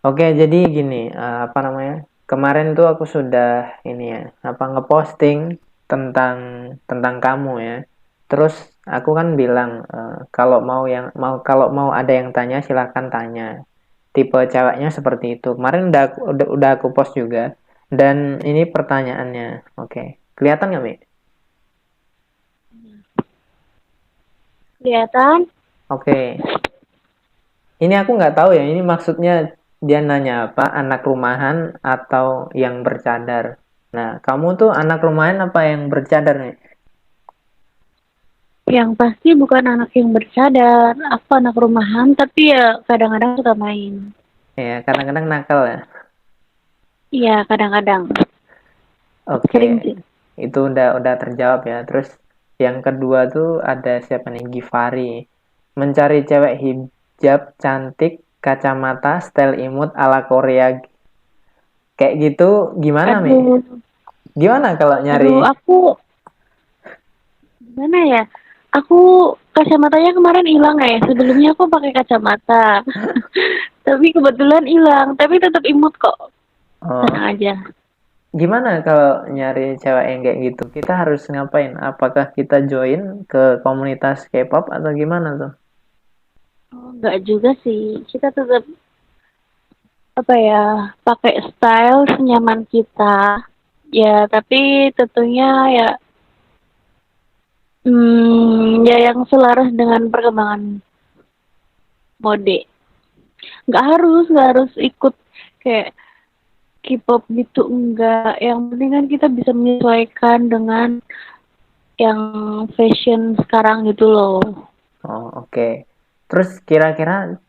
Oke, jadi gini, apa namanya? Kemarin tuh aku sudah ini ya, apa ngeposting tentang tentang kamu ya. Terus aku kan bilang kalau mau ada yang tanya silahkan tanya. Tipe ceweknya seperti itu. Kemarin udah aku post juga. Dan ini pertanyaannya. Oke, kelihatan nggak Mi? Kelihatan? Oke, ini aku nggak tahu ya. Ini maksudnya dia nanya apa? Anak rumahan atau yang bercadar? Nah, kamu tuh anak rumahan apa yang bercadar nih? Yang pasti bukan anak yang bercadar. Aku anak rumahan, tapi ya kadang-kadang suka main. Ya, kadang-kadang nakal ya. Iya, kadang-kadang. Oke, Sering sih. itu udah terjawab ya. Terus yang kedua tuh ada siapa nih? Givari. Mencari cewek hijab cantik, kacamata, style imut ala Korea. Kayak gitu gimana, Mi? Aduh, Gimana kalau nyari? aduh, aku gimana ya? Aku kacamatanya kemarin hilang ya. Sebelumnya aku pakai kacamata. Tapi kebetulan hilang. Tapi tetap imut kok. Oh, Tenang aja. gimana kalau nyari cewek yang kayak gitu? Kita harus ngapain? Apakah kita join ke komunitas K-pop atau gimana tuh? Oh, enggak juga sih. Kita tetap apa ya, pakai style senyaman kita. Ya, tapi tentunya ya ya yang selaras dengan perkembangan mode. Nggak harus ikut kayak K-pop gitu, enggak. Yang penting kan kita bisa menyesuaikan dengan yang fashion sekarang gitu loh. Oh, oke. Terus kira-kira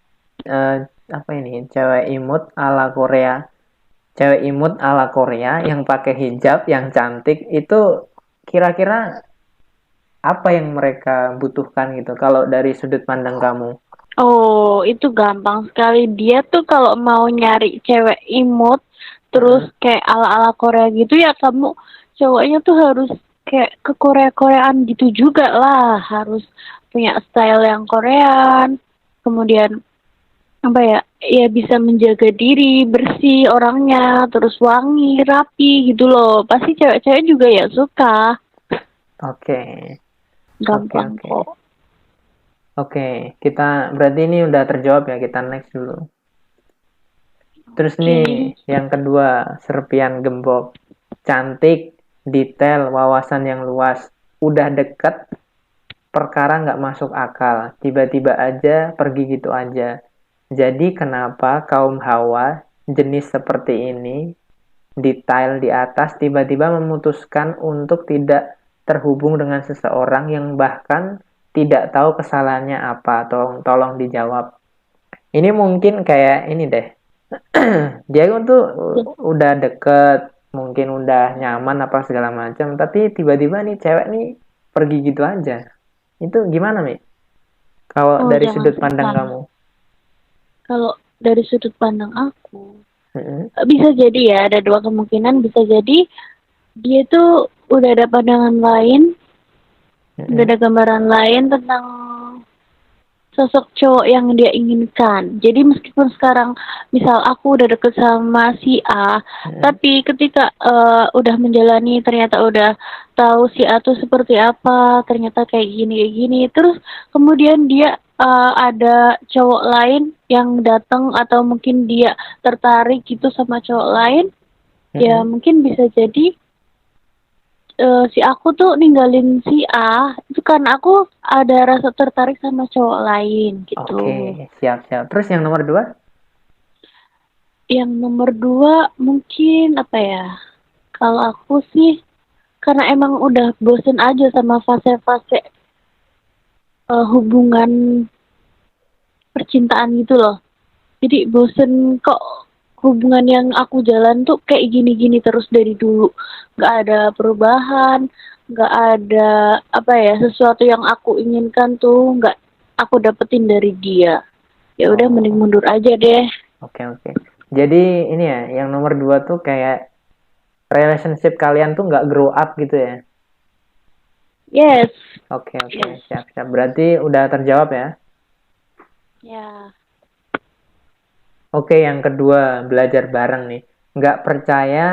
eh, apa ini? Cewek imut ala Korea yang pakai hijab, yang cantik itu kira-kira apa yang mereka butuhkan gitu kalau dari sudut pandang kamu? Oh, itu gampang sekali. Dia tuh kalau mau nyari cewek imut, terus Heeh. kayak ala-ala Korea gitu ya kamu cowoknya tuh harus kayak ke Korea-Koreaan gitu juga lah. Harus punya style yang Korean. Kemudian apa ya? Ya bisa menjaga diri, bersih orangnya, terus wangi, rapi gitu loh. Pasti cewek-cewek juga ya suka. Oke, oke, Gampang oke. kok. Oke, kita berarti ini udah terjawab ya, kita next dulu. Terus Oke. nih, yang kedua, serpian gembok. Cantik, detail, wawasan yang luas. Udah deket, perkara nggak masuk akal. Tiba-tiba aja, pergi gitu aja. Jadi kenapa kaum hawa jenis seperti ini, detail di atas, tiba-tiba memutuskan untuk tidak terhubung dengan seseorang yang bahkan tidak tahu kesalahannya apa? Tolong dijawab. Ini mungkin kayak ini deh. Dia tuh udah deket, mungkin udah nyaman apa segala macam, tapi tiba-tiba nih cewek nih pergi gitu aja. Itu gimana, Mi? Kalau Oh, dari jangan sudut pandang salah. kamu? Kalau dari sudut pandang aku, Mm-mm, bisa jadi ya, ada dua kemungkinan. Bisa jadi dia tuh udah ada pandangan lain, udah mm-mm, ada gambaran lain tentang sosok cowok yang dia inginkan. Jadi meskipun sekarang misal aku udah deket sama si A, mm-mm, tapi ketika udah menjalani ternyata udah tahu si A tuh seperti apa, ternyata kayak gini, terus kemudian dia ada cowok lain yang datang atau mungkin dia tertarik gitu sama cowok lain, ya mm-mm. mungkin bisa jadi si aku tuh ninggalin si A itu karena aku ada rasa tertarik sama cowok lain gitu. Oke, siap-siap. Terus yang nomor dua? Yang nomor dua mungkin apa ya? Kalau aku sih karena emang udah bosen aja sama fase-fase hubungan percintaan gitu loh. Jadi bosen kok hubungan yang aku jalan tuh kayak gini-gini terus dari dulu. Gak ada perubahan, gak ada apa ya sesuatu yang aku inginkan tuh gak aku dapetin dari dia. Ya udah mending Oh, mundur aja deh. oke, oke. Jadi ini ya, yang nomor dua tuh kayak relationship kalian tuh nggak grow up gitu ya? Yes, Oke, oke, yes. siap-siap. Berarti udah terjawab ya? Ya. Oke, yang kedua, belajar bareng nih. Nggak percaya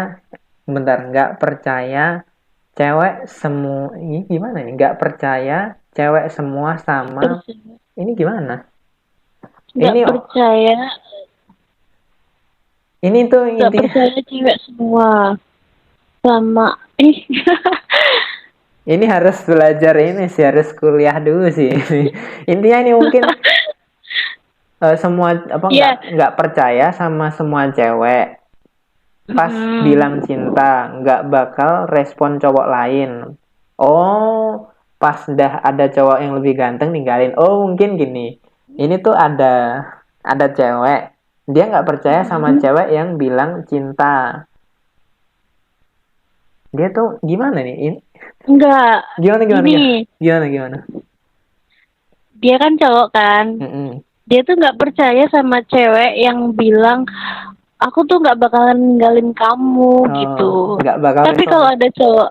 cewek semua, ini gimana nih? Nggak percaya cewek semua sama, Percaya. ini gimana? Nggak Ini, percaya, ini tuh nggak intinya, percaya cewek semua sama. ini harus belajar ini sih, harus kuliah dulu sih. Intinya ini mungkin semua apa Ya, nggak percaya sama semua cewek. Pas bilang mm, cinta, nggak bakal respon cowok lain. Oh, pas dah ada cowok yang lebih ganteng ninggalin. Oh, mungkin gini. Ini tuh ada cewek. Dia nggak percaya sama mm, cewek yang bilang cinta. Dia tuh gimana nih? enggak. Gimana gimana gimana? Gini, Gimana gimana? dia kan cowok kan. Mm-mm. Dia tuh nggak percaya sama cewek yang bilang aku tuh nggak bakalan ninggalin kamu Oh, gitu. nggak bakal Tapi respon. kalau ada cowok,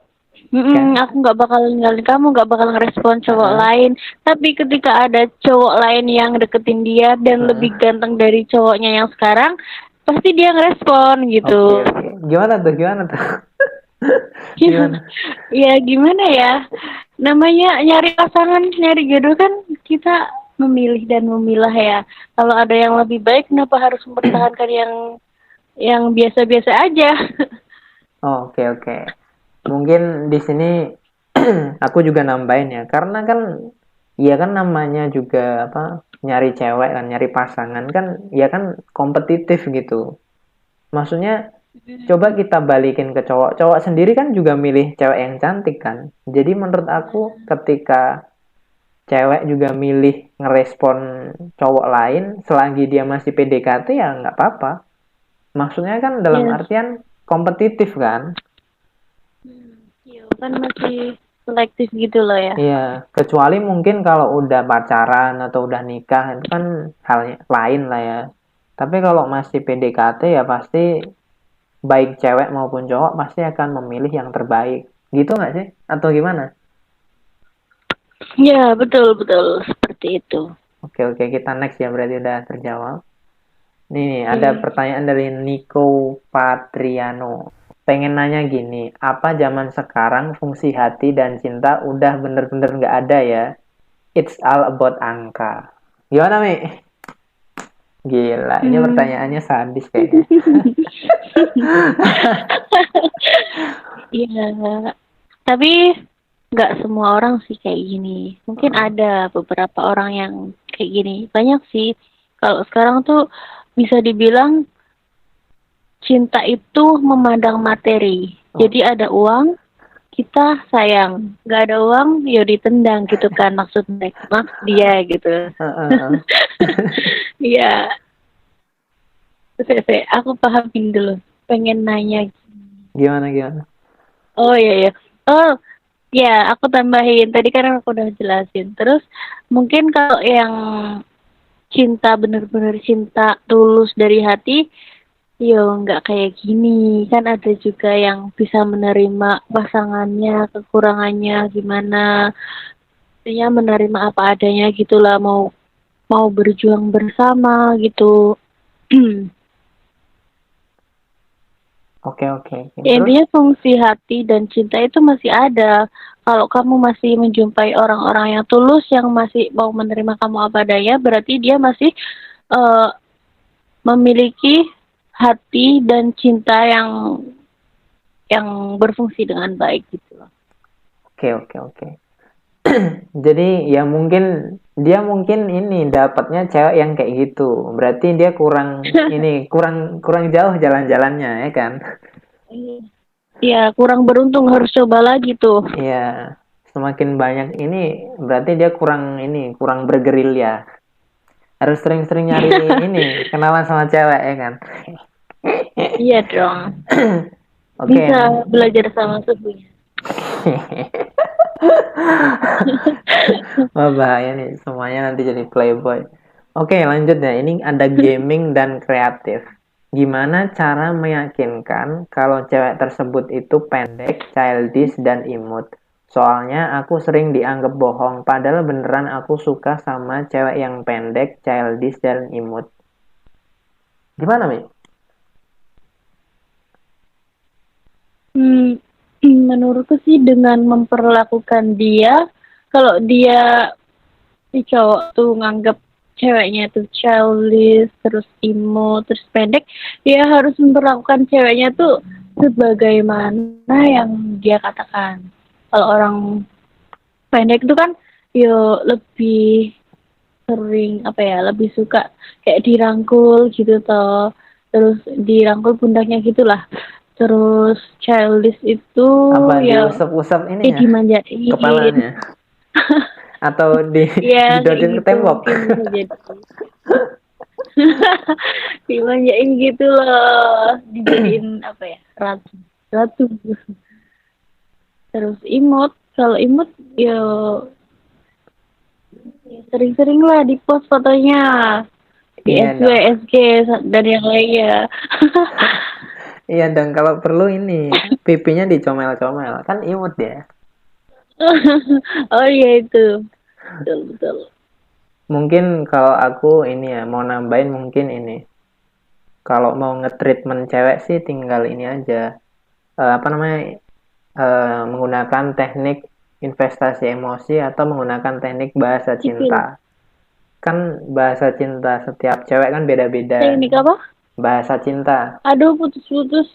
Kan? aku nggak bakalan ninggalin kamu, nggak bakalan ngerespon cowok Heeh, lain. Tapi ketika ada cowok lain yang deketin dia dan heeh. lebih ganteng dari cowoknya yang sekarang, pasti dia ngerespon Oke gitu. oke. Gimana tuh? Gimana tuh? Gimana? Ya gimana ya? Namanya nyari pasangan, nyari jodoh kan kita memilih dan memilah ya. Kalau ada yang lebih baik, kenapa harus mempertahankan yang biasa-biasa aja? Oh, oke oke. Mungkin di sini aku juga nambahin ya, karena kan ya kan namanya juga apa nyari cewek kan, nyari pasangan kan, ya kan kompetitif gitu. Maksudnya coba kita balikin ke cowok. Cowok sendiri kan juga milih cewek yang cantik kan. Jadi menurut aku ketika cewek juga milih ngerespon cowok lain selagi dia masih PDKT ya nggak apa-apa. Maksudnya kan dalam Ya, artian kompetitif kan. iya kan masih selektif gitu loh ya. Iya, kecuali mungkin kalau udah pacaran atau udah nikah itu kan halnya lain lah ya. Tapi kalau masih PDKT ya pasti baik cewek maupun cowok pasti akan memilih yang terbaik. Gitu nggak sih? Atau gimana? Ya, betul betul seperti itu. Oke oke kita next ya berarti udah terjawab. Nih ada Oke. pertanyaan dari Nico Patriano. Pengen nanya gini, apa zaman sekarang fungsi hati dan cinta udah bener-bener nggak ada ya? It's all about angka. Gimana, Mi? Gila, ini Hmm. pertanyaannya sadis kayaknya. Iya, tapi nggak semua orang sih kayak gini. Mungkin Heeh. ada beberapa orang yang kayak gini. Banyak sih. Kalau sekarang tuh bisa dibilang cinta itu memandang materi. Oh, Jadi ada uang, kita sayang. Nggak ada uang, ya ditendang gitu kan maksud dia gitu. heeh, heeh. Iya, aku pahamin dulu. Pengen nanya. Gimana gimana? Oh iya ya. Oh ya, aku tambahin. Tadi kan aku udah jelasin. Terus mungkin kalau yang cinta bener-bener cinta tulus dari hati, yo nggak kayak gini. Kan ada juga yang bisa menerima pasangannya, kekurangannya gimana. Artinya menerima apa adanya gitulah, mau mau berjuang bersama gitu. Oke oke oke. Ya, Terus? intinya fungsi hati dan cinta itu masih ada. Kalau kamu masih menjumpai orang-orang yang tulus, yang masih mau menerima kamu apa adanya, berarti dia masih uh, memiliki hati dan cinta yang berfungsi dengan baik gitu loh. Oke oke oke. Jadi ya mungkin ini dapatnya cewek yang kayak gitu. Berarti dia kurang kurang jauh jalan-jalannya ya kan? Iya, kurang beruntung harus coba lagi tuh. Iya. Semakin banyak ini berarti dia kurang bergerilya. Harus sering-sering nyari ini kenalan sama cewek ya kan? Iya dong. Oke. Bisa belajar sama sepunya. Wah bahaya nih semuanya nanti jadi playboy. Oke lanjut ya. Ini ada gaming dan kreatif. Gimana cara meyakinkan kalau cewek tersebut itu pendek, childish, dan imut? Soalnya aku sering dianggap bohong, padahal beneran aku suka sama cewek yang pendek, childish, dan imut. Gimana, Mi? Hmm, menurutku sih dengan memperlakukan dia, kalau dia si cowok tuh nganggap ceweknya tuh childish, terus emo, terus pendek, dia harus memperlakukan ceweknya tuh sebagaimana yang dia katakan. Kalau orang pendek itu kan, yo lebih sering apa ya, lebih suka kayak dirangkul gitu toh, terus dirangkul pundaknya gitulah. Terus childish itu Apa ya diusap-usap ininya, dimanjain. kepalanya? Atau Ya kayak didotin ke gitu tembok? mungkin bisa jadi. Dimanjain gitu loh, dijadiin apa ya, ratu, ratu. Terus imut, kalau imut ya sering-sering lah di post fotonya di Iya SW, dong. SG dan yang lainnya. Iya dong, kalau perlu ini pipinya dicomel-comel, kan imut ya. Oh iya itu, betul betul. Mungkin kalau aku ini ya mau nambahin mungkin ini. Kalau mau nge-treatment cewek sih tinggal ini aja. Apa namanya? Menggunakan teknik investasi emosi atau menggunakan teknik bahasa cinta. Cipil. Kan bahasa cinta setiap cewek kan beda-beda. Teknik apa? Bahasa cinta. Aduh putus-putus.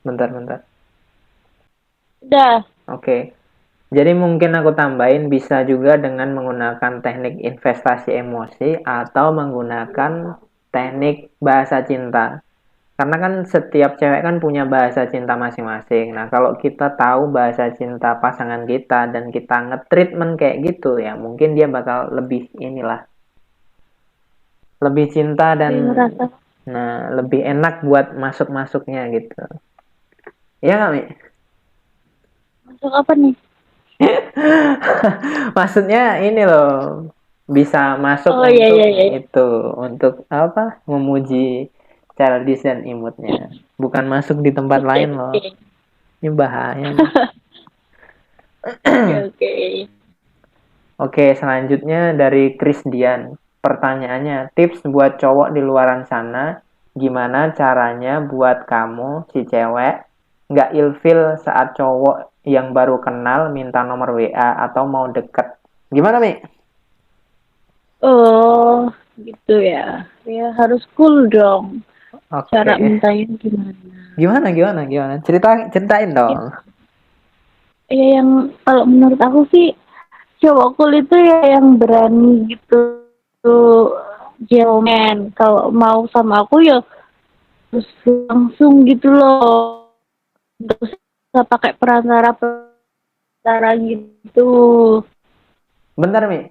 Bentar-bentar. Dah. Oke. Jadi mungkin aku tambahin bisa juga dengan menggunakan teknik investasi emosi atau menggunakan teknik bahasa cinta. Karena kan setiap cewek kan punya bahasa cinta masing-masing. Nah, kalau kita tahu bahasa cinta pasangan kita dan kita nge-treatment kayak gitu ya, mungkin dia bakal lebih inilah, lebih cinta dan Saya merasa lebih enak buat masuk-masuknya gitu. Iya nggak, Mi? masuk apa nih? Maksudnya ini loh, bisa masuk Oh iya untuk iya iya. itu, untuk apa? Memuji childish dan imutnya. Bukan masuk di tempat Oke lain loh. oke. Ini bahaya nih. Oke oke. Oke, selanjutnya dari Chris Dian. Pertanyaannya, tips buat cowok di luaran sana, gimana caranya buat kamu, si cewek, nggak ilfil saat cowok yang baru kenal minta nomor WA atau mau deket? Gimana, Mi? Oh gitu ya. Ya harus cool dong. Oke. Cara mintanya gimana? Gimana? Ceritain dong. Ya yang kalau menurut aku sih cowok cool itu ya yang berani gitu tuh gentleman. Kalau mau sama aku ya terus langsung gitu loh. Terus usah pakai perantara gitu. Bentar, Mi.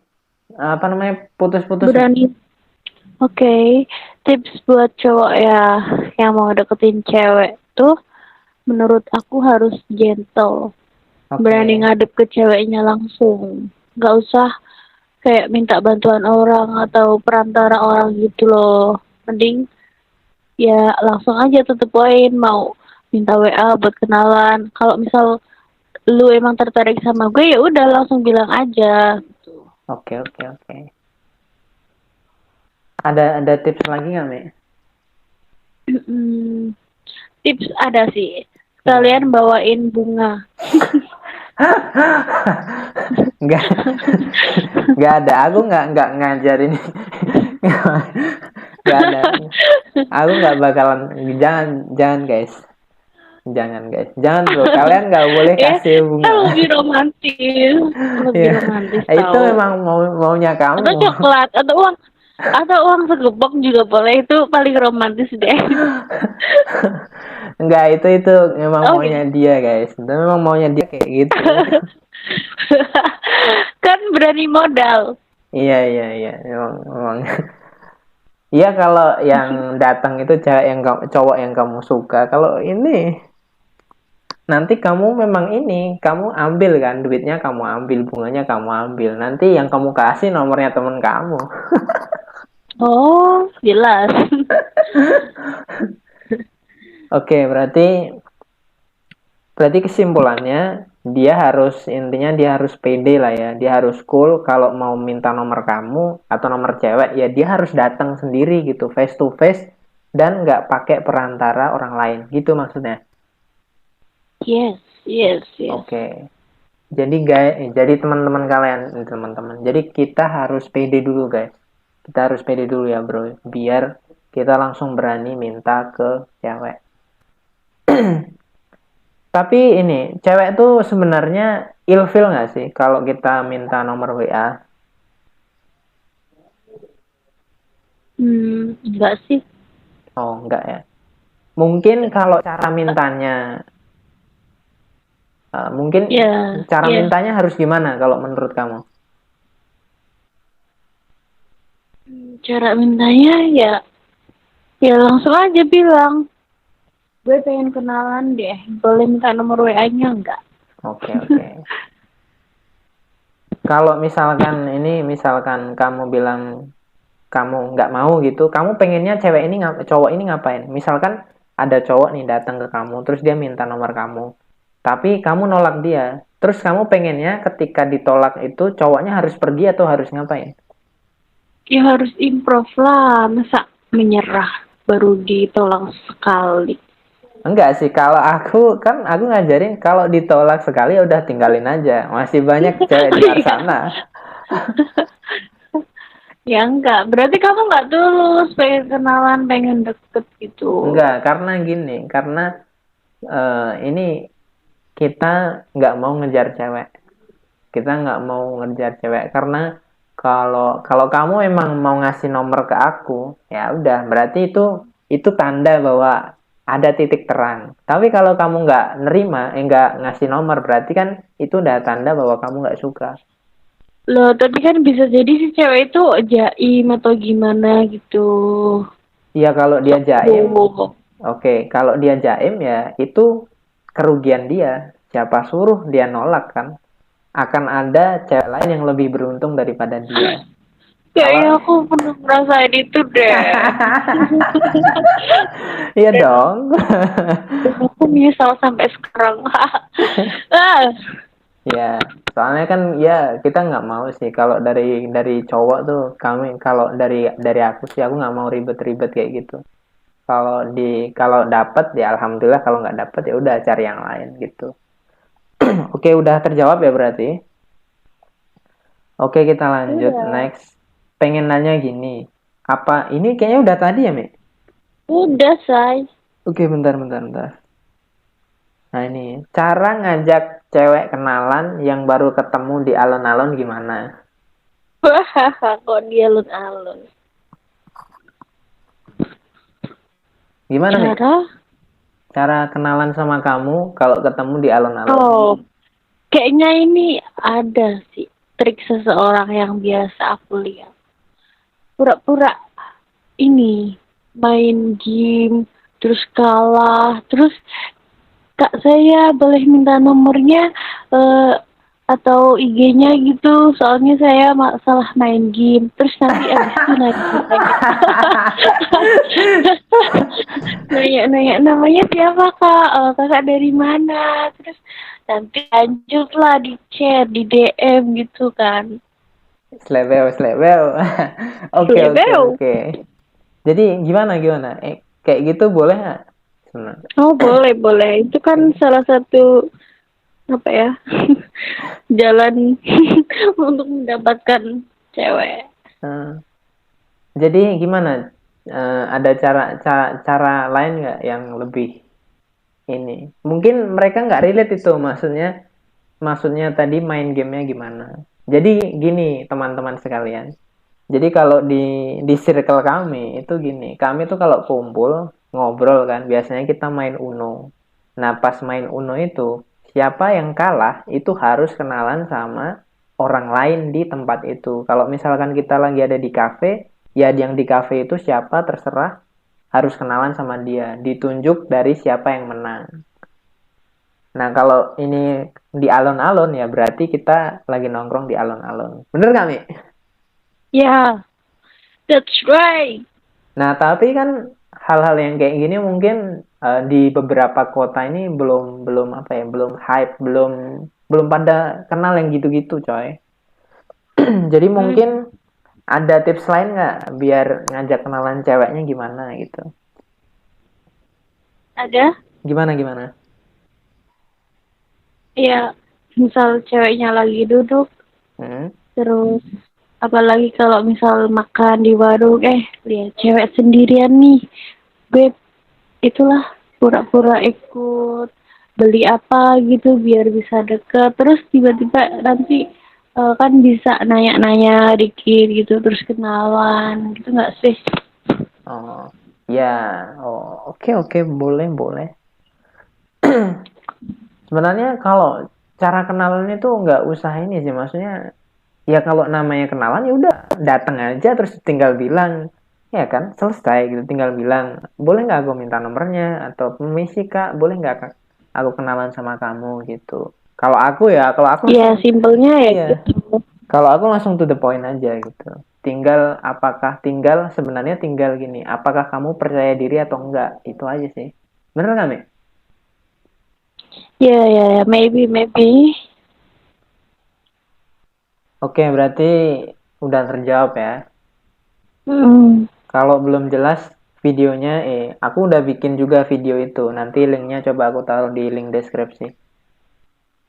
Apa namanya? Putus-putus, Mi. Berani. Oke, tips buat cowok ya yang mau deketin cewek tuh menurut aku harus gentle. Berani Oke. ngadep ke ceweknya langsung. Gak usah kayak minta bantuan orang atau perantara orang gitu loh. Mending ya langsung aja tutup poin, mau minta WA buat kenalan. Kalau misal lu emang tertarik sama gue ya udah langsung bilang aja. Oke. Ada tips lagi nggak, Mi? Tips ada sih. Gimana? Kalian bawain bunga. Nggak, nggak ada. Aku nggak ngajarin. Nggak ada. Aku nggak bakalan. Jangan guys. Jangan bro. Kalian nggak boleh Ya, kasih kan bunga. lebih romantis. Lebih Ya, romantis itu tahu. memang maunya Atau kamu. coklat atau uang segepok juga boleh, itu paling romantis deh. Enggak, itu memang Oh maunya gitu. dia guys. Itu memang maunya dia kayak gitu. Kan berani modal. Iya. Memang. Iya kalau yang datang itu cowok yang kamu suka. Kalau ini nanti kamu memang ini, kamu ambil kan duitnya, kamu ambil bunganya, kamu ambil. Nanti yang kamu kasih nomornya temen kamu. Oh, jelas. Oke, berarti kesimpulannya intinya dia harus pede lah ya. Dia harus cool kalau mau minta nomor kamu atau nomor cewek ya dia harus datang sendiri gitu face to face dan nggak pakai perantara orang lain. Gitu maksudnya. Yes, yes, yes. Oke. Jadi guys, jadi teman-teman kalian, teman-teman. Jadi kita harus pede dulu guys. Kita harus pede dulu ya bro, biar kita langsung berani minta ke cewek. Tapi ini, cewek tuh sebenarnya ilfil nggak sih kalau kita minta nomor WA? Enggak sih. Oh, enggak ya. Mungkin kalau cara mintanya, mungkin Ya, cara ya. mintanya harus gimana kalau menurut kamu? Cara mintanya ya langsung aja bilang, gue pengen kenalan deh, boleh minta nomor WA-nya enggak? Oke, oke. Kalau misalkan kamu bilang kamu nggak mau gitu, kamu pengennya cowok ini ngapain? Misalkan ada cowok nih datang ke kamu, terus dia minta nomor kamu, tapi kamu nolak dia, terus kamu pengennya ketika ditolak itu cowoknya harus pergi atau harus ngapain? Ya harus improve lah, masa menyerah baru ditolak sekali. Enggak sih, kalau aku ngajarin kalau ditolak sekali ya udah tinggalin aja, masih banyak cewek di luar sana. Ya enggak, berarti kamu enggak tulus, pengen kenalan, pengen deket gitu. Enggak, karena gini, karena ini kita nggak mau ngejar cewek. Kita nggak mau ngejar cewek karena kalau kalau kamu emang mau ngasih nomor ke aku, ya udah berarti itu tanda bahwa ada titik terang. Tapi kalau kamu nggak nerima, nggak ngasih nomor, berarti kan itu udah tanda bahwa kamu nggak suka. Loh, tapi kan bisa jadi si cewek itu jaim atau gimana gitu. Iya kalau dia jaim, Bohong. oke. Kalau dia jaim ya itu kerugian dia. Siapa suruh dia nolak kan? Akan ada cewek lain yang lebih beruntung daripada dia. Kayaknya Kalau aku pernah ngerasain itu deh. iya dong. Dan aku menyesal sampai sekarang. Ah, Ya, soalnya kan ya kita nggak mau sih kalau dari cowok tuh kami kalau dari aku sih aku nggak mau ribet-ribet kayak gitu. Kalau dapat ya alhamdulillah, kalau nggak dapat ya udah cari yang lain gitu. Oke, udah terjawab ya berarti. Oke, kita lanjut iya. next. Pengen nanya gini. Apa ini kayaknya udah tadi ya, Mi? Udah, say. Oke, bentar. Nah, ini cara ngajak cewek kenalan yang baru ketemu di alun-alun gimana? Wah, kok dia alun-alun. Gimana, Mi? Cara? Cara kenalan sama kamu kalau ketemu di alun-alun? Oh, kayaknya ini ada sih trik seseorang yang biasa aku lihat. Pura-pura ini main game, terus kalah, terus kak saya boleh minta nomornya atau IG-nya gitu, soalnya saya masalah main game, terus nanti abis itu nanya namanya siapa kak, kakak dari mana, terus nanti lanjutlah di chat, di DM gitu kan. Slebeo. Lebel. Oke. Jadi gimana? Kayak gitu boleh nggak? Sebenarnya. Oh boleh. Itu kan salah satu apa ya jalan untuk mendapatkan cewek. Hmm. Jadi gimana? Ada cara lain nggak yang lebih ini? Mungkin mereka nggak relate itu, maksudnya tadi main gamenya gimana? Jadi gini teman-teman sekalian. Jadi kalau di circle kami itu gini, kami tuh kalau kumpul ngobrol kan, biasanya kita main Uno. Nah pas main Uno itu, siapa yang kalah itu harus kenalan sama orang lain di tempat itu. Kalau misalkan kita lagi ada di kafe, ya yang di kafe itu siapa terserah harus kenalan sama dia. Ditunjuk dari siapa yang menang. Nah kalau ini di alun-alun ya berarti kita lagi nongkrong di alun-alun. Bener gak, Mi? Yeah, that's right. Nah, tapi kan hal-hal yang kayak gini mungkin di beberapa kota ini belum belum apa ya, belum hype, belum belum pada kenal yang gitu-gitu, coy. Jadi mungkin ada tips lain nggak biar ngajak kenalan ceweknya gimana gitu? Ada Gimana gimana? ya, misal ceweknya lagi duduk, Hmm? terus apalagi kalau misal makan di warung, lihat cewek sendirian nih, gue itulah pura-pura ikut beli apa gitu biar bisa deket, terus tiba-tiba nanti kan bisa nanya-nanya dikit gitu, terus kenalan gitu nggak sih? Oh, ya. Oh, oke oke, boleh boleh. Sebenarnya kalau cara kenalan itu nggak usah ini sih, maksudnya ya kalau namanya kenalan ya udah datang aja terus tinggal bilang, ya kan, selesai gitu, tinggal bilang boleh nggak aku minta nomornya atau permisi kak, boleh nggak kak aku kenalan sama kamu gitu. Kalau aku Ya langsung, simpelnya ya iya, gitu. kalau aku langsung to the point aja gitu. Tinggal sebenarnya tinggal gini, apakah kamu percaya diri atau enggak, itu aja sih. Bener nggak Mi? Ya ya ya, maybe maybe. Oke, berarti udah terjawab ya. Hmm. Kalau belum jelas videonya, aku udah bikin juga video itu. Nanti linknya coba aku taruh di link deskripsi.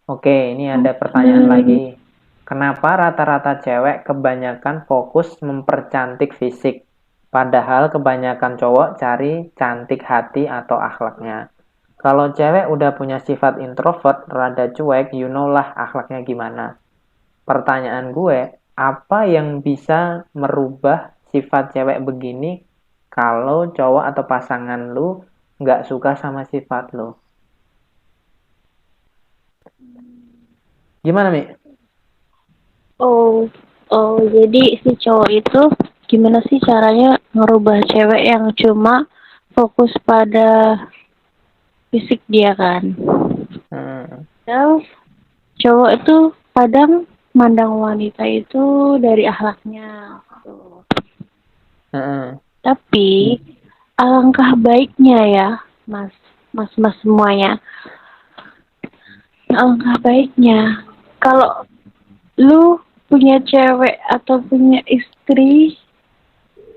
Oke, ini ada pertanyaan Oke. lagi. Kenapa rata-rata cewek kebanyakan fokus mempercantik fisik, padahal kebanyakan cowok cari cantik hati atau akhlaknya? Kalau cewek udah punya sifat introvert, rada cuek, you know lah akhlaknya gimana. Pertanyaan gue, apa yang bisa merubah sifat cewek begini kalau cowok atau pasangan lu nggak suka sama sifat lu? Gimana, Mi? Oh, oh, jadi si cowok itu gimana sih caranya ngerubah cewek yang cuma fokus pada fisik dia kan? Hmm. Padahal cowok itu kadang mandang wanita itu dari akhlaknya. Tuh. Hmm. Tapi alangkah baiknya ya, mas, mas semuanya. Alangkah baiknya kalau lu punya cewek atau punya istri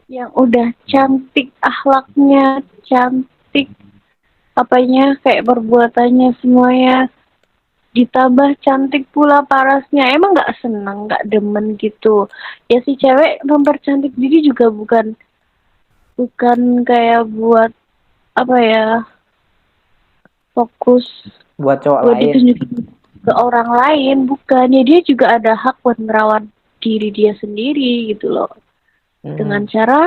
yang udah cantik akhlaknya, cantik apanya kayak perbuatannya semuanya, ditambah cantik pula parasnya, emang nggak seneng, nggak demen gitu. Ya si cewek mempercantik diri juga bukan bukan kayak buat apa ya, fokus Buat cowok buat lain. ditunjukin ke orang lain, bukan ya, dia juga ada hak buat merawat diri dia sendiri gitu loh, dengan Hmm. cara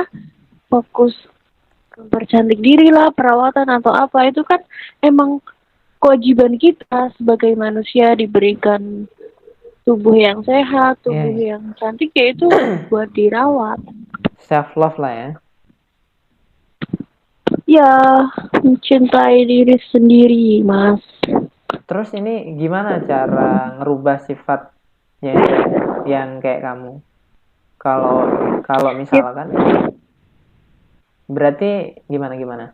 fokus mempercantik diri lah, perawatan atau apa, itu kan emang kewajiban kita sebagai manusia, diberikan tubuh yang sehat, tubuh Ya, yang cantik, yaitu buat dirawat. self love lah ya. Ya, mencintai diri sendiri, Mas. Terus ini gimana cara ngerubah sifatnya cewek yang kayak kamu? Kalau kalau Yep. misalkan, berarti gimana gimana?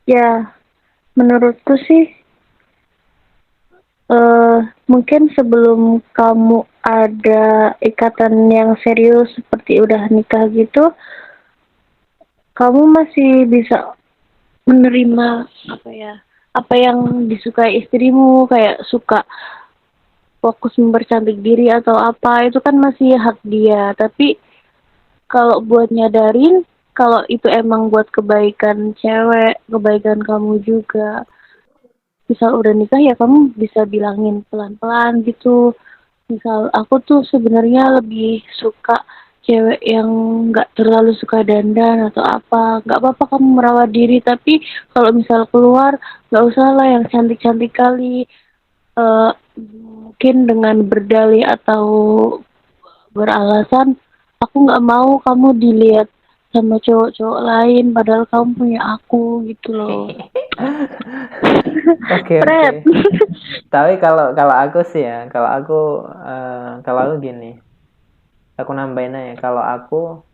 Ya, menurutku sih eh mungkin sebelum kamu ada ikatan yang serius seperti udah nikah gitu, kamu masih bisa menerima apa ya, apa yang disukai istrimu, kayak suka fokus mempercantik diri atau apa, itu kan masih hak dia. Tapi kalau buat nyadarin kalau itu emang buat kebaikan cewek, kebaikan kamu juga, misal udah nikah ya kamu bisa bilangin pelan-pelan gitu. Misal aku tuh sebenarnya lebih suka cewek yang nggak terlalu suka dandan atau apa. Nggak apa-apa kamu merawat diri, tapi kalau misal keluar nggak usah lah yang cantik-cantik kali. Mungkin dengan berdalih atau beralasan, aku nggak mau kamu dilihat sama cowok-cowok lain, padahal kamu punya aku gitu loh. Oke oke. Fred. Tapi kalau kalau aku sih ya, kalau aku gini, aku nambahin aja. Kalau aku,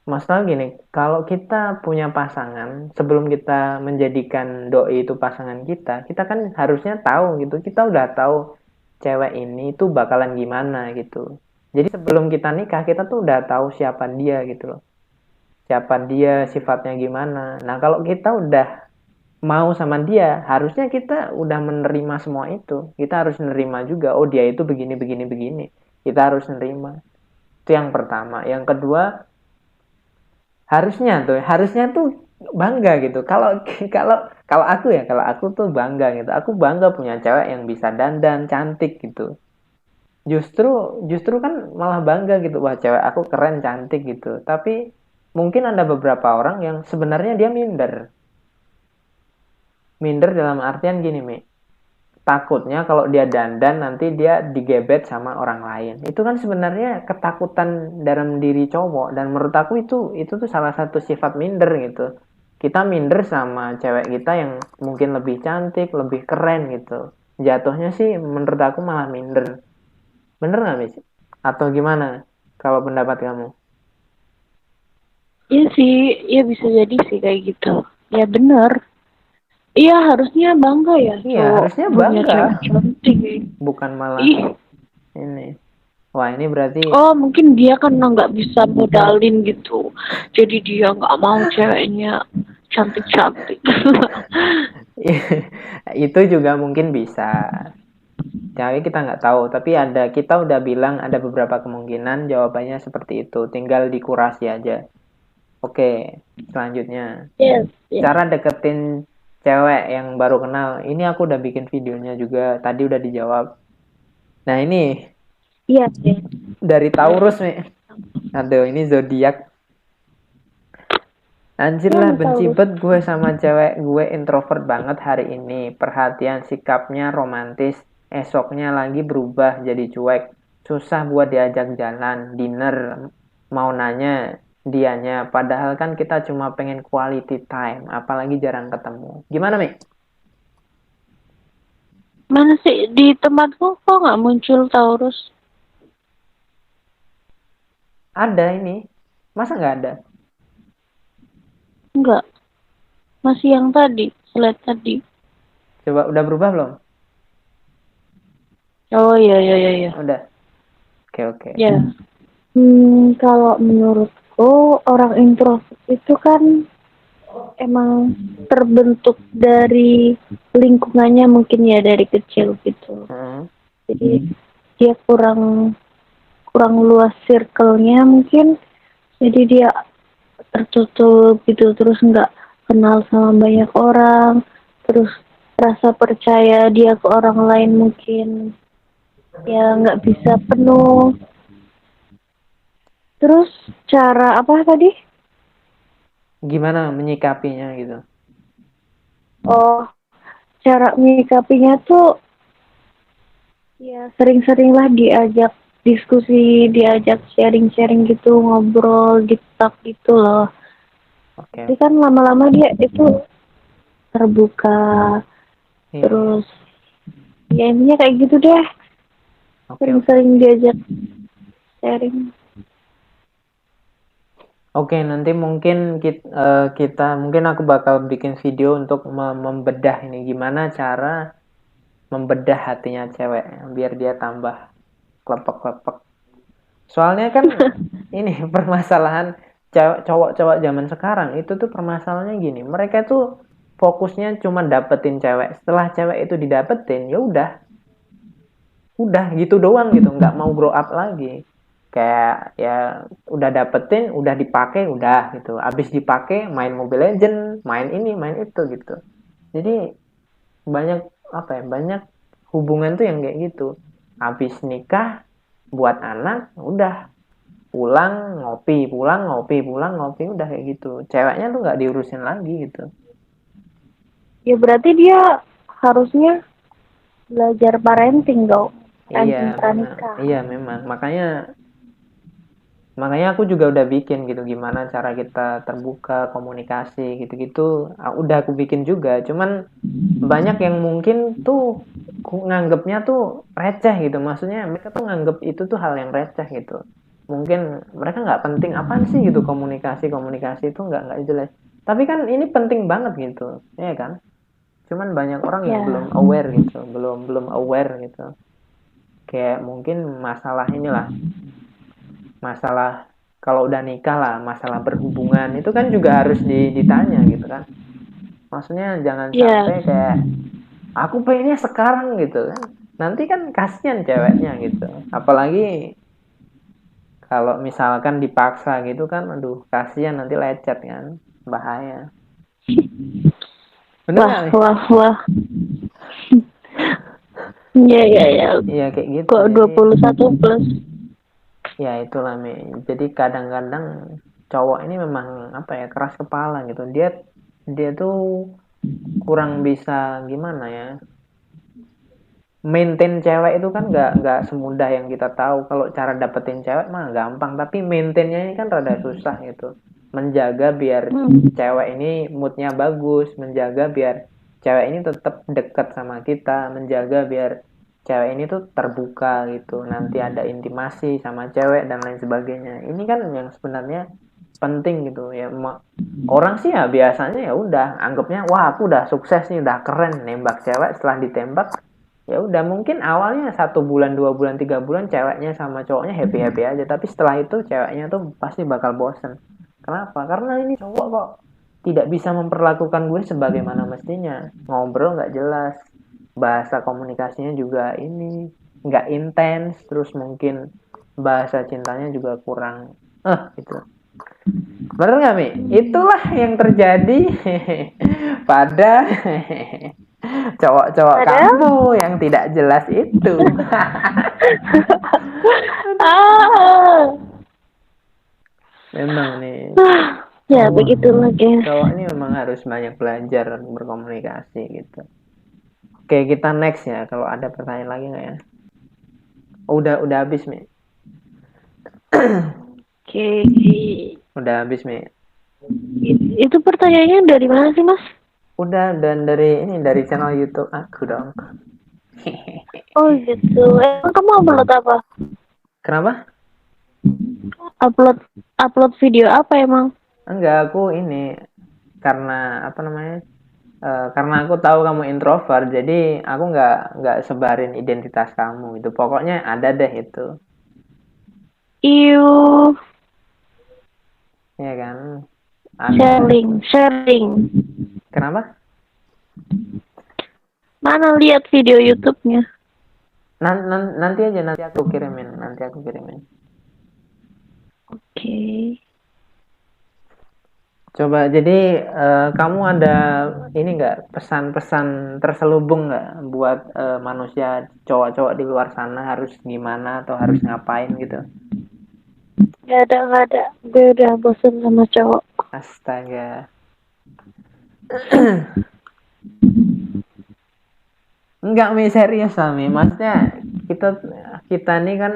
masalah gini, kalau kita punya pasangan, sebelum kita menjadikan doi itu pasangan kita kan harusnya tahu gitu. Kita udah tahu cewek ini tuh bakalan gimana gitu. Jadi sebelum kita nikah, kita tuh udah tahu siapa dia gitu loh. siapa dia, sifatnya gimana. Nah, kalau kita udah mau sama dia, harusnya kita udah menerima semua itu. Kita harus menerima juga, oh dia itu begini, begini, begini. Kita harus menerima. Itu yang pertama. Yang kedua, harusnya tuh bangga gitu. Kalau kalau kalau aku tuh bangga gitu. Aku bangga punya cewek yang bisa dandan, cantik gitu. Justru kan malah bangga gitu, wah cewek aku keren, cantik gitu. Tapi mungkin ada beberapa orang yang sebenarnya dia minder. Minder dalam artian gini, Mi. Takutnya kalau dia dandan nanti dia digebet sama orang lain. Itu kan sebenarnya ketakutan dalam diri cowok, dan menurut aku itu tuh salah satu sifat minder gitu. Kita minder sama cewek kita yang mungkin lebih cantik, lebih keren gitu. Jatuhnya sih menurut aku malah minder. Bener nggak, Miss? Atau gimana kalau pendapat kamu? Iya sih, ya bisa jadi sih kayak gitu. Ya bener. Iya harusnya bangga ya Iya, cowok harusnya punya bangga, cewek cantik. bukan malah Ih, ini. Wah, ini berarti oh mungkin dia kan nggak bisa modalin gitu. Jadi dia nggak mau ceweknya cantik-cantik. itu juga mungkin bisa. Tapi kita nggak tahu. Tapi kita udah bilang ada beberapa kemungkinan jawabannya seperti itu. Tinggal dikurasi aja. Oke, selanjutnya. Yes, yes. Cara deketin cewek yang baru kenal. Ini aku udah bikin videonya juga. Tadi udah dijawab. Nah, ini Iya, yes. dari Taurus nih. Aduh, ini zodiak. Anjir lah, Gimana benci Taurus? banget gue sama cewek. Gue introvert banget hari ini. Perhatian sikapnya romantis. Esoknya lagi berubah jadi cuek. Susah buat diajak jalan, dinner. Mau nanya dianya. Padahal kan kita cuma pengen quality time. Apalagi jarang ketemu. Gimana, Mi? Mana sih di tempatku kok nggak muncul Taurus? Ada ini. Masa nggak ada? Enggak, masih yang tadi, slide tadi. Coba udah berubah belum? Oh iya iya iya iya. Udah. Oke, oke. Ya. Kalau menurutku orang introvert itu kan emang terbentuk dari lingkungannya mungkin ya dari kecil gitu. Hmm. Jadi dia kurang kurang luas circle-nya mungkin. Jadi dia tertutup gitu terus nggak kenal sama banyak orang. Terus rasa percaya dia ke orang lain mungkin ya nggak bisa penuh. Terus cara apa tadi? Gimana menyikapinya gitu? Oh, cara menyikapinya tuh ya sering-seringlah diajak diskusi, diajak sharing-sharing gitu, ngobrol, ditalk gitu loh. Oke. Jadi kan lama-lama dia itu terbuka, Iya, iya. terus ya intinya kayak gitu deh. Oke, oke. Sering-sering diajak sharing. Oke, nanti mungkin kita, mungkin aku bakal bikin video untuk membedah ini gimana cara membedah hatinya cewek biar dia tambah klepek-klepek. Soalnya kan ini permasalahan cowok-cowok zaman sekarang itu tuh permasalahannya gini, mereka tuh fokusnya cuma dapetin cewek. Setelah cewek itu didapetin, ya udah gitu doang gitu, nggak mau grow up lagi. Kayak ya udah dapetin, udah dipakai, udah gitu. Abis dipakai main Mobile Legend, main ini, main itu gitu. Jadi banyak apa ya? Banyak hubungan tuh yang kayak gitu. Habis nikah, buat anak, udah pulang ngopi, pulang ngopi, pulang ngopi, udah kayak gitu. Ceweknya tuh nggak diurusin lagi gitu. Ya berarti dia harusnya belajar parenting dong, Iya, parenting memang. pranikah. Iya, memang. Makanya Makanya aku juga udah bikin gitu gimana cara kita terbuka komunikasi gitu-gitu. Udah aku bikin juga. Cuman banyak yang mungkin tuh nganggepnya tuh receh gitu. Maksudnya mereka tuh nganggep itu tuh hal yang receh gitu. Mungkin mereka nggak penting apaan sih gitu, komunikasi itu nggak jelas. Tapi kan ini penting banget gitu, ya kan? Cuman banyak orang yang belum Ya, aware gitu, belum belum aware gitu. Kayak mungkin masalah inilah, masalah kalau udah nikah lah, masalah berhubungan itu kan juga harus ditanya gitu kan. Maksudnya jangan Iya. sampai kayak aku pengennya sekarang gitu kan. Nanti kan kasihan ceweknya gitu. Apalagi kalau misalkan dipaksa gitu kan, aduh kasihan nanti lecet kan, bahaya. Bener Wah, nggak nih? wah, wah. Iya, iya, iya. Iya kayak gitu. Kok Jadi 21 plus? ya itulah Mi. Jadi kadang-kadang cowok ini memang apa ya, keras kepala gitu. Dia dia tuh kurang bisa gimana ya, maintain cewek itu kan nggak semudah yang kita tahu. Kalau cara dapetin cewek mah gampang, tapi maintainnya ini kan rada susah gitu. Menjaga biar cewek ini moodnya bagus, menjaga biar cewek ini tetap dekat sama kita, menjaga biar cewek ini tuh terbuka gitu, nanti ada intimasi sama cewek dan lain sebagainya. Ini kan yang sebenarnya penting gitu ya. Orang sih ya biasanya ya udah anggapnya wah aku udah sukses nih, udah keren nembak cewek. Setelah ditembak ya udah, mungkin awalnya 1 bulan 2 bulan 3 bulan ceweknya sama cowoknya happy happy aja, tapi setelah itu ceweknya tuh pasti bakal bosen. Kenapa? Karena ini cowok kok tidak bisa memperlakukan gue sebagaimana mestinya, ngobrol nggak jelas, bahasa komunikasinya juga ini nggak intens, terus mungkin bahasa cintanya juga kurang gitu. Bener nggak Mi? Itulah yang terjadi pada cowok-cowok kamu yang tidak jelas itu. Memang nih. Ya begitulah guys. Cowok ini memang harus banyak belajar berkomunikasi gitu. Oke, kita next ya. Kalau ada pertanyaan lagi nggak ya? Oh, udah habis Mi. Oke. Udah habis Mi. Itu pertanyaannya dari mana sih Mas? Udah, dan dari channel YouTube aku dong. Oh gitu. Emang kamu upload apa? Kenapa? Upload video apa emang? Enggak, aku ini karena apa namanya? Karena aku tahu kamu introvert, jadi aku nggak sebarin identitas kamu itu. Pokoknya ada deh itu. Iu. Ya kan? Sharing. Kenapa? Mana lihat video YouTube-nya? Nanti aja, nanti aku kirimin. Oke. Coba, jadi kamu ada ini nggak, pesan-pesan terselubung nggak buat manusia cowok-cowok di luar sana harus gimana atau harus ngapain gitu? Gak ada. Gue udah bosan sama cowok. Astaga. Enggak Mi, serius lah Mi. Maksudnya kita nih kan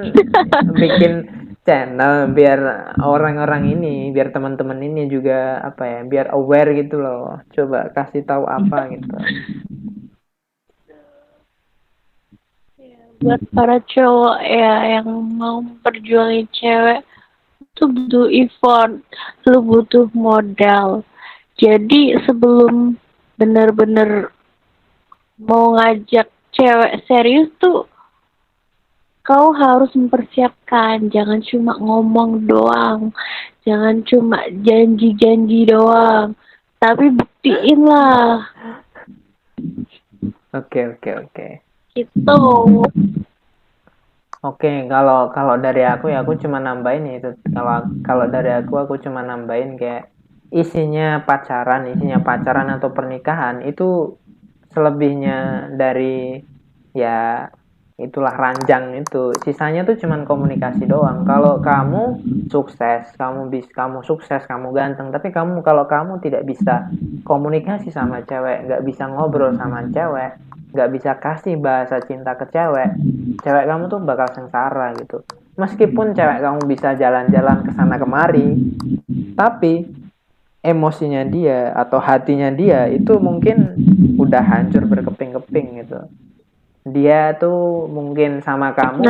bikin channel biar orang-orang ini, biar teman-teman ini juga apa ya, biar aware gitu loh. Coba kasih tahu apa gitu. Buat para cowok ya yang mau perjuangin cewek itu butuh effort, lu butuh modal. Jadi sebelum bener-bener mau ngajak cewek serius tuh kau harus mempersiapkan, jangan cuma ngomong doang, jangan cuma janji-janji doang, tapi buktiin lah. Oke. Gitu. Oke, kalau dari aku ya aku cuma nambahin itu. Kalau dari aku cuma nambahin kayak isinya pacaran atau pernikahan itu selebihnya dari ya itulah ranjang itu. Sisanya tuh cuman komunikasi doang. Kalau kamu sukses, kamu sukses, kamu ganteng, tapi kalau kamu tidak bisa komunikasi sama cewek, nggak bisa ngobrol sama cewek, nggak bisa kasih bahasa cinta ke cewek kamu tuh bakal sengsara gitu. Meskipun cewek kamu bisa jalan-jalan ke sana kemari, tapi emosinya dia atau hatinya dia itu mungkin udah hancur berkeping-keping gitu. Dia tuh mungkin sama kamu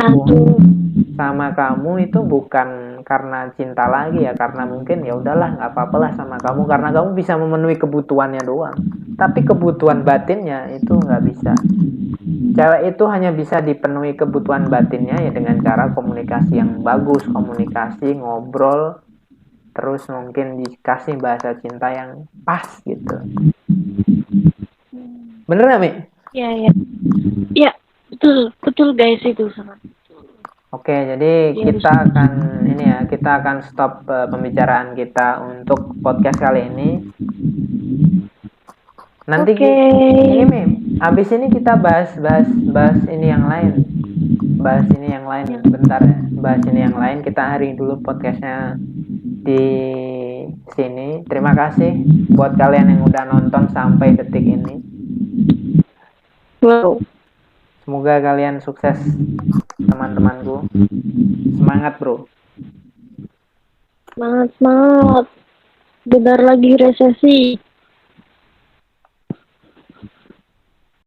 itu bukan karena cinta lagi ya, karena mungkin ya udahlah nggak apa-apa lah sama kamu karena kamu bisa memenuhi kebutuhannya doang, tapi kebutuhan batinnya itu nggak bisa. Cewek itu hanya bisa dipenuhi kebutuhan batinnya ya dengan cara komunikasi yang bagus, komunikasi, ngobrol, terus mungkin dikasih bahasa cinta yang pas gitu. Bener nggak, Mi? Iya, iya. Iya, betul guys itu sangat. Oke, jadi kita akan stop pembicaraan kita untuk podcast kali ini. Nanti ini, Mi, abis ini kita bahas ini yang lain. Bentar ya. Bahas ini yang lain. Kita akhiri dulu podcastnya di sini. Terima kasih buat kalian yang udah nonton sampai detik ini. Wow. Semoga kalian sukses, teman-temanku. Semangat, bro. Semangat. Bentar lagi resesi.